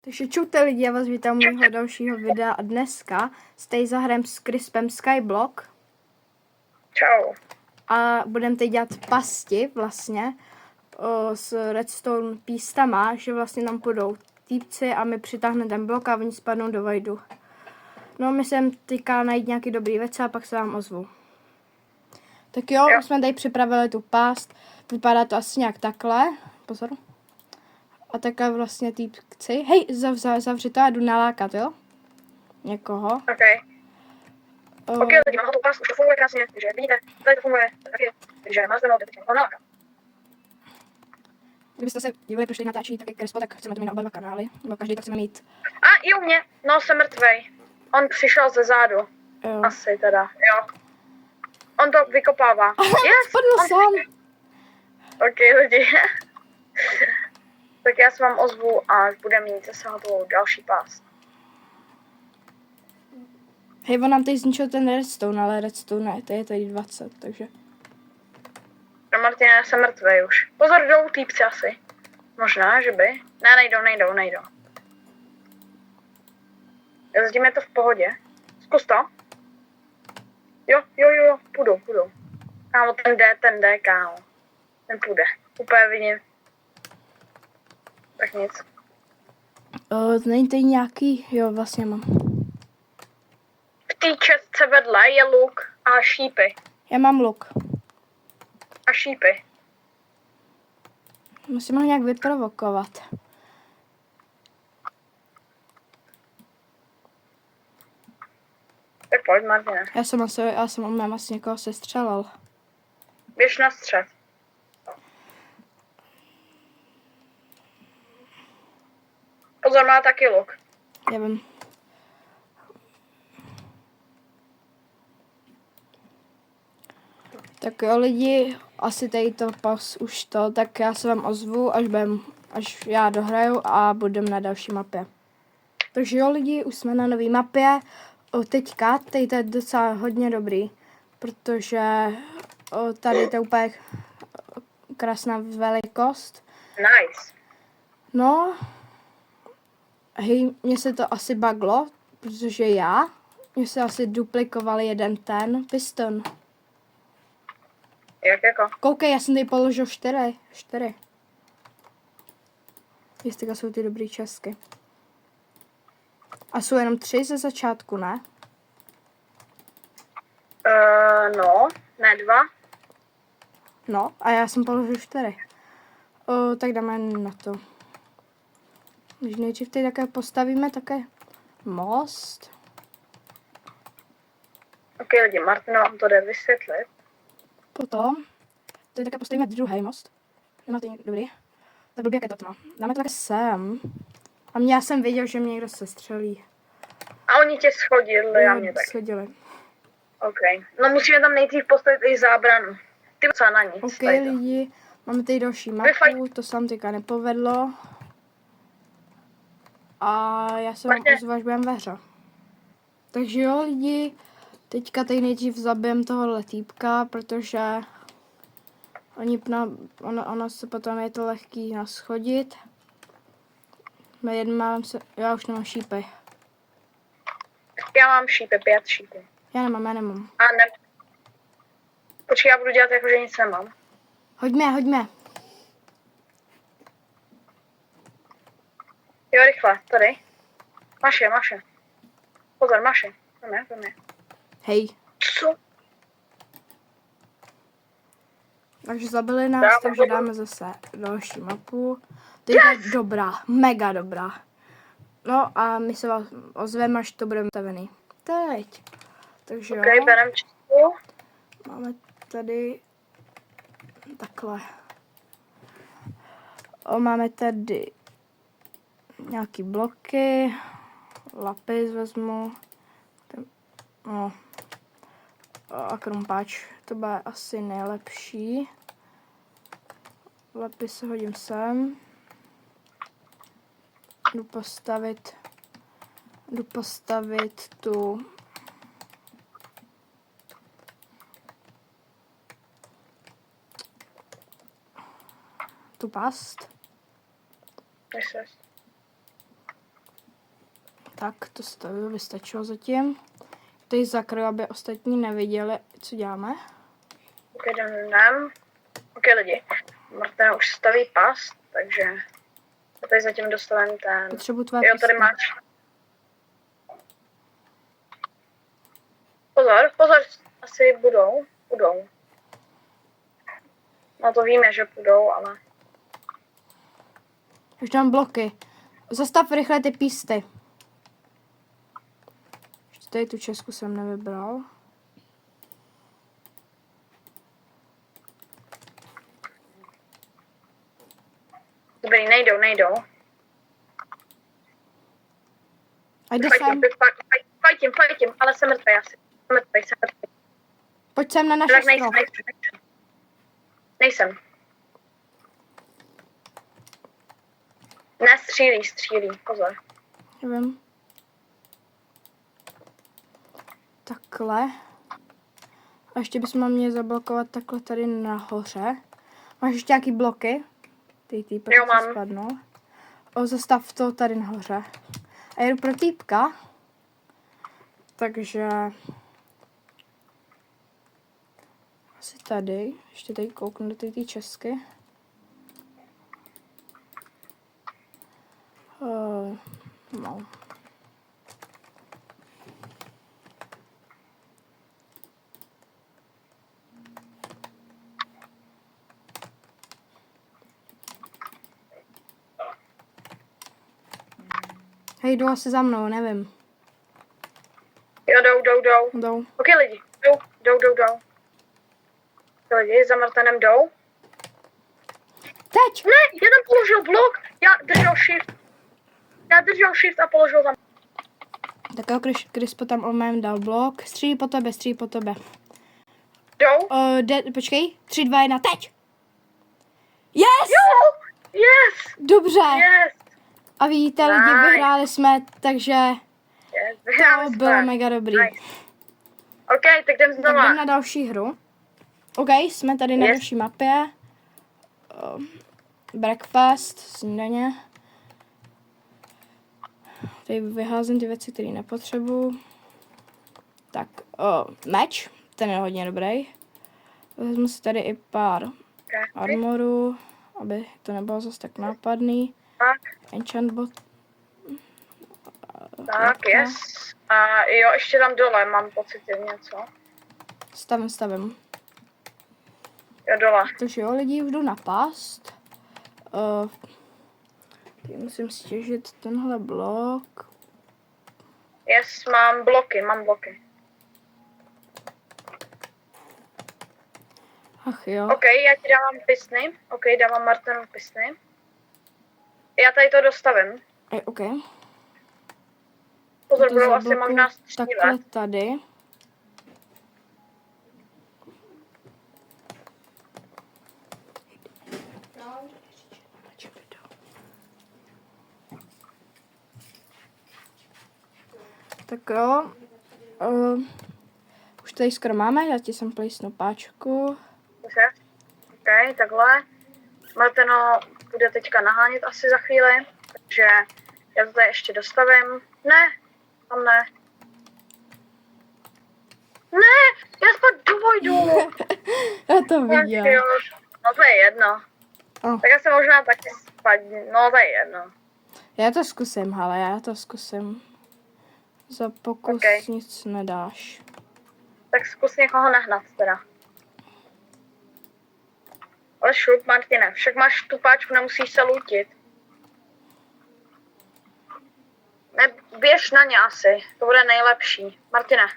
Takže čujte lidi, já vás vítám u mého dalšího videa a dneska tady zahrajem s Crispem Skyblock. Čau. A budeme teď dělat pasti vlastně s redstone pístama, že vlastně nám půjdou týpci a my přitáhneme ten blok a oni spadnou do vojdu. No my jsem teďka najít nějaký dobrý věci a pak se vám ozvu. Tak jo, už jsme tady připravili tu past, vypadá to asi nějak takhle, pozor. A takhle vlastně týpci, hej, zavři to a jdu nalákat, jo? Někoho. OK. OK, lidi, mám hotovou past, už to funguje krásně, takže vidíte, tady to funguje, taky, takže máte mnou, teď nalákat. Kdybyste se dívali, proč teď natáčí taky Crispo, tak chceme to mít na oba dva kanály, nebo každý tak chceme mít. A i u mě, no jsem mrtvej. On přišel ze zádu. Jo. Asi teda, jo. On to vykopává. Yes, Spadl sám. OK, lidi. Tak já se vám ozvu, až budeme mít zase hotovou další past. Hej, on nám tady zničil ten redstone, ale redstone ne, to je tady 20, takže. No Martina, já jsem mrtvej už. Pozor, jdou týpci asi. Možná, že by. Ne, nejdou. Zatím je to v pohodě. Zkus to. Jo, půjdu. Kámo, ten jde, kámo. Ten půjde. Úplně vidím. Tak nic. Není tady nějaký, jo, vlastně mám. V té čestce vedle je luk a šípy. Já mám luk. A šípy. Musím ho nějak vyprovokovat. Tak pojď, Martina. Já jsem umím asi někoho sestřelil. Běž na střed. Pozor, má taky luk. Já vím. Tak jo lidi, asi tady to pas už to, tak já se vám ozvu, až já dohraju a budeme na další mapě. Takže jo lidi, už jsme na nové mapě. Teďka, tady to je docela hodně dobrý, protože tady to je úplně krásná velikost. Nice. No, hej, mně se to asi baglo, protože mně se asi duplikoval jeden ten piston. Jak jako? Koukej, já jsem tady položil 4. Jestli jsou ty dobrý česky. A jsou jenom 3 ze začátku, ne? No, ne 2. No, a já jsem položil 4. Tak dáme na to. Když nejdřív tady také postavíme také most. OK, lidi, Martina vám to jde vysvětlit. Potom tady také postavíme druhý most. Nemáte dobrý? Tak blbě, jak je to tma. Dáme to také sem. A já jsem věděl, že mě někdo sestřelí. A oni tě schodili, a mě taky. Schodili. OK. No musíme tam nejdřív postavit i zábranu. Ty co na nic. OK lidi, máme tady další mapu, to se nám teďka nepovedlo. A já se vám ozvu, až budeme ve hře. Takže jo lidi, teďka tady nejdřív zabijem tohohle týpka, protože ono se potom je to lehký naschodit. Já už nemám šípy. Já mám šípy, 5 šípů. Já nemám. A ne. Počkej, já budu dělat jako, že nic nemám. Hoďme. Jo, rychle, tady. Maše. Pozor, Maše. Jdeme. Hej. Co? Takže zabili nás, takže dáme zase další mapu. To je dobrá, mega dobrá. No a my se vás ozveme, až to budeme stavený. Teď. Takže jo. OK, berem číslu. Máme tady takhle. Máme tady nějaký bloky. Lapis vezmu. No. A krumpáč. To bude asi nejlepší. Lapis hodím sem. Jdu postavit tu past. Yes. Tak, to by stačilo zatím. Tady zakryju, aby ostatní neviděli, co děláme. Ok, jdem. Ok, lidi. Martina už staví past, takže tady zatím dostavím ten... Potřebuji tvoje Jo, tady písky. máš. Pozor, asi budou. No to víme, že budou, ale... Už dám bloky. Zastav rychle ty písty. Ještě tady tu Česku jsem nevybral. Dobrý, nejdou. A jde sem. Fajtím, ale jsem mrtvý asi. Jsem mrtvý. Pojď sem na naše Tak strop. nejsem. Ne, střílí, pozor. Nevím. Takhle. A ještě bychom měli zablokovat takhle tady nahoře. Máš ještě nějaký bloky? Ty týpek Jo, mám. spadnul. Zastav to tady nahoře. A jedu pro týpka. Takže... asi tady. Ještě tady kouknu do té Česky. No. Hej, jdu asi za mnou, nevím. Jo, jdou. Jdou. Ok, lidi, jdou. Lidi, za Martinem jdou. Teď! Ne, já tam položil blok. Já držel shift a položil tam. Tak jo, Crispo tam omém dal blok. Střílí po tebe. Jdou. Počkej, 3, 2, 1, teď! Yes! Jo, yes, Dobře. yes. A vidíte, lidi, Nice. vyhráli jsme, takže to bylo mega dobrý. Nice. Ok, tak jdem Tak znova. jdem na další hru. OK, jsme tady na Yes. další mapě. Breakfast, snídaně. Tady vyházím ty věci, které nepotřebuju. Tak, meč, ten je hodně dobrý. Vezmu si tady i pár armorů, aby to nebylo zase tak nápadný. Tak, Enchant bot. tak, yes. A jo, ještě tam dole mám pocit, že něco. Stavím. Jo, dole. Takže jo, lidi, už jdu na past. Musím stěžit tenhle blok. Yes, mám bloky. Ach jo. Ok, já ti dávám pisny. Ok, dávám Martinu pisny. Já tady to dostavím. OK. Pozor, To budou asi zablokuju možná takhle střílet. tady. Tak jo. Už tady skoro máme, já ti sem plísnu páčku. Ok, takhle. Martino bude teďka nahánět asi za chvíli, takže já to tady ještě dostavím. Ne, tam ne. Ne, já spad do vojdu. Já to viděl. No to je jedno. Oh. Tak já se možná taky spadnu, no to je jedno. Já to zkusím, ale já to zkusím. Za pokus Okay. nic nedáš. Tak zkus někoho nahnat teda. Ale šup, Martine, však máš tu páčku, nemusíš se lutit. Ne, běž na ně asi, to bude nejlepší. Martine,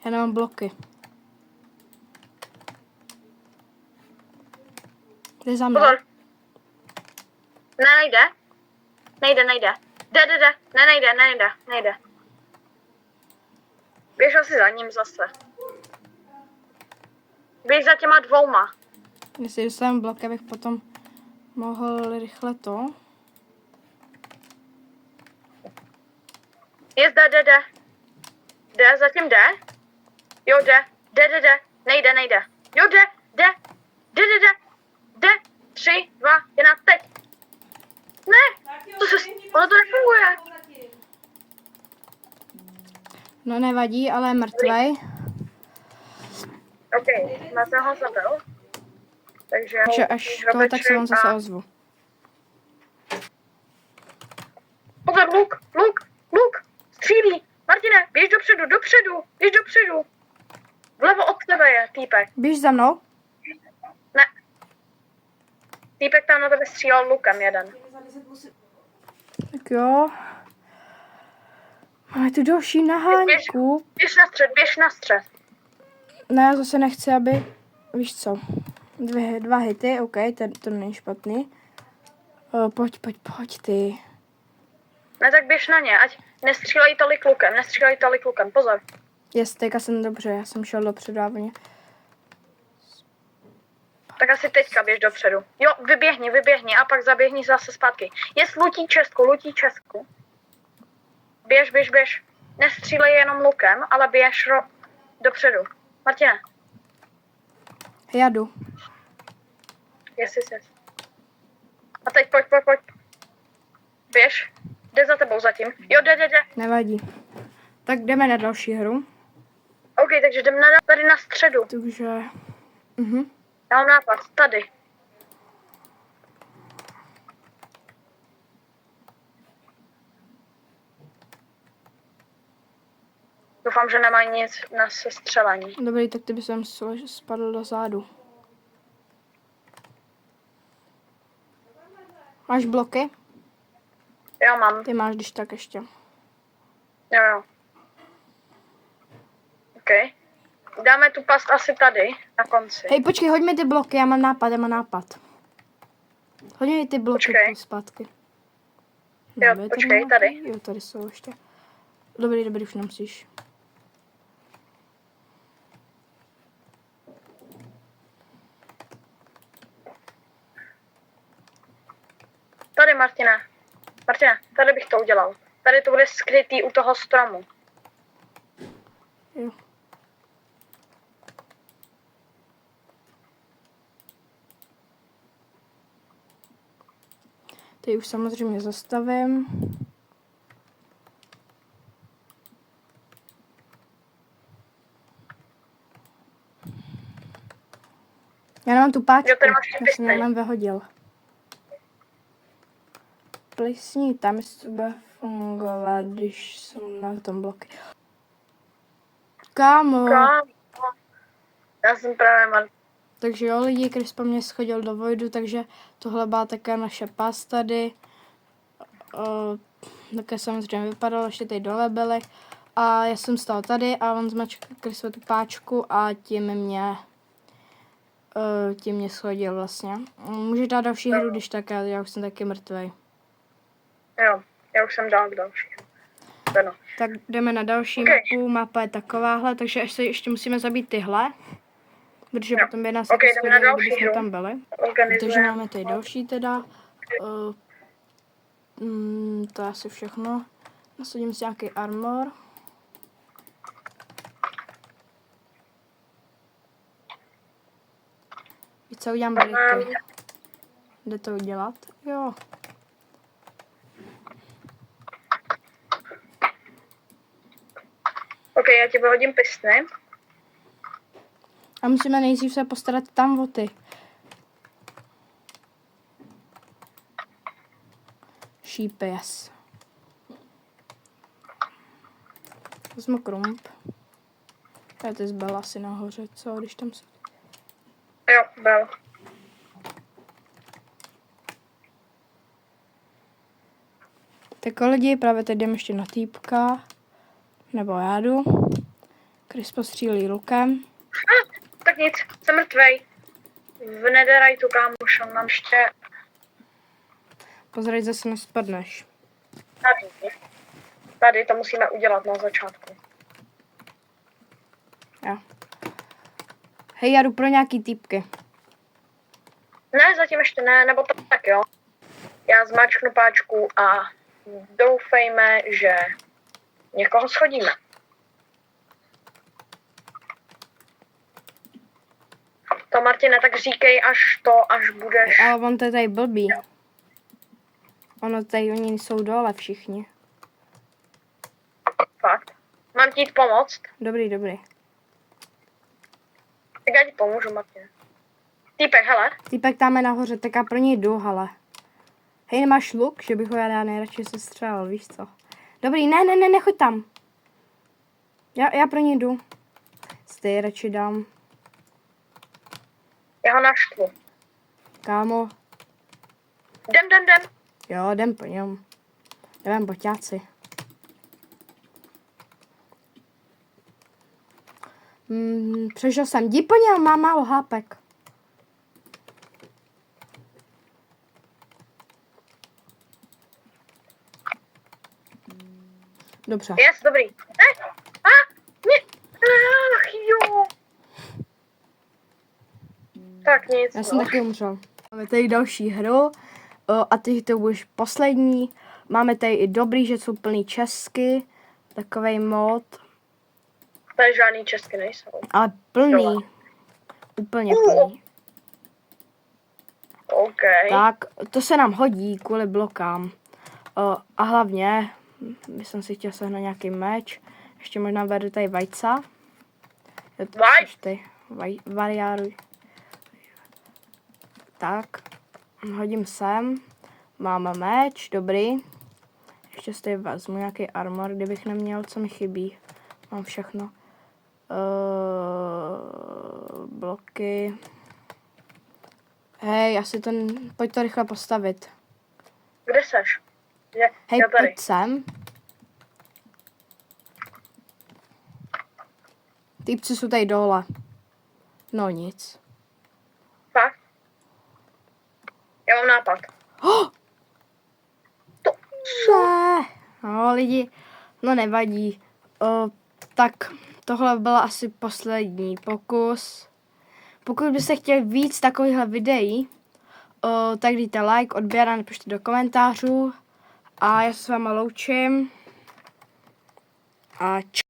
Já nemám bloky. Jde za mnou. pozor. Ne, nejde. Jde. Ne, nejde. Běž asi za ním zase. Běž za těma dvouma. Jestli dostavím blok, abych potom mohl rychle to. Jde. Jde, zatím jde. Jo, jde. Nejde. Jo, jde. 3, 2, 1, teď. Ne, ono to nefunguje. No nevadí, ale je mrtvej. OK, Martin ho zabil. Takže Takže až to, tak se vám zase ozvu. Pozor, luk, střílí. Martine, běž dopředu, běž dopředu. Vlevo od tebe je týpek. Běž za mnou. Ne. Týpek tam na tebe střílel lukem jeden. Tak jo. Máme tu další nahánku. Běž na střed. Ne, já zase nechci, aby... Víš co? Dva hity, OK, to není špatný. Pojď, ty. Ne, tak běž na ně, ať nestřílej tolik lukem, pozor. Teďka jsem dobře, já jsem šel dopředu dávně. Tak asi teďka běž dopředu. Jo, vyběhni a pak zaběhni zase zpátky. Lutí Česku. Běž. Nestřílej jenom lukem, ale běž dopředu. Martine. Já jdu. Yes. A teď pojď. Běž. Jde za tebou zatím. Jo, jde. Nevadí. Tak jdeme na další hru. OK, takže jdeme tady na středu. Takže... Já mám nápad, tady. Doufám, že nemají nic na sestřelení. Dobrý, tak ty by jsem spadl do zádu. Máš bloky? Jo, mám. Ty máš, když tak ještě. Jo. OK. Dáme tu past asi tady, na konci. Hej, počkej, hoď mi ty bloky, já mám nápad. Hoď mi ty bloky Počkej. zpátky. Jo, Dobrý, počkej, tady. Jo, tady jsou ještě. Dobrý, už nemusíš. Tady, Martina, tady bych to udělal. Tady to bude skrytý u toho stromu. Jo. Teď už samozřejmě zastavím. Já nemám tu páčku, Jo, tady máš já jsem pistoli. jenom vyhodil. Plisní, tam jestli to bude fungovat, když jsou na tom bloky. Kámo. Já jsem právě Takže jo, lidi, Chris po mně schodil do Voidu, takže tohle byla také naše pás tady. Také samozřejmě vypadalo, ještě tady dole byly. A já jsem stál tady a on zmačkal Chrisovu tu páčku a tím mě schodil vlastně. Můžeš dát další hru, když tak, já už jsem taky mrtvej. Jo, já už jsem dal k další. Ano. Tak jdeme na další mapu, mapa je takováhle, takže ještě musíme zabít tyhle. Protože potom by nás Okay, schodili, kdybychom tam byli. Takže máme tady další teda. To je asi všechno. Nasadím si nějaký armor. Co udělám briky? Jde to udělat? Jo. OK, já ti vyhodím pistny. A musíme nejdřív se postarat tam o ty. Šípy, yes. Vezmu krump. A ty zbyl asi nahoře, co, když tam se... Jo, byl. Tak lidi, právě teď jdeme ještě na týpka. Nebo já jdu. Chris postřílí lukem. Tak nic, jsem mrtvej. V Netherite, kámoš, mám ještě Pozrej, zase nespadneš. tady to musíme udělat na začátku. Jo. Hej, já jdu pro nějaký týpky. Ne, zatím ještě ne, nebo tak jo. Já zmáčknu páčku a doufejme, že někoho schodíme. To, Martine, tak říkej, až budeš... Ale on to je tady blbý. Ono tady, oni jsou dole všichni. Fakt. Mám ti jít pomoct? Dobrý, dobrý. Tak já ti pomůžu, Martin. Týpek, hele. Týpek tam je nahoře, tak já pro něj jdu, hele. Hej, nemáš luk? Že bych ho já nejradši sestřelil, víš co? Dobrý, ne, nechoď tam. Já pro něj jdu. Stej, radši dám. Já ho naštvu. Kámo. Jdem. Jo, jdem po něm. Jdem, boťáci. Přešel jsem. Jdi po něm, mám málo hápek. Dobře. Yes, dobrý. Ach, jo. Tak nic. Já jsem taky umřel. Máme tady další hru a teď to už poslední. Máme tady i dobrý, že jsou plný česky. Takovej mod. Tady žádný česky nejsou. Ale plný. Dole. Úplně plný. OK. Tak, to se nám hodí kvůli blokám. A hlavně, bych si chtěl sehnat nějaký meč. Ještě možná vedu tady vajca. Variáruj. Tak, hodím sem. Máme meč, dobrý. Ještě si tady vezmu nějaký armor, kdybych neměl, co mi chybí. Mám všechno. Bloky. Hej, pojď to rychle postavit. Kde seš? Hej, já tady. pojď sem. Týpci jsou tady dole. No nic. Fakt? Já mám nápad. Oh! To, Ne. No lidi, no nevadí. Tak tohle byl asi poslední pokus. Pokud byste chtěli víc takovýchhle videí, tak dejte like, odběr a napište do komentářů. A já se s váma loučím. A čau.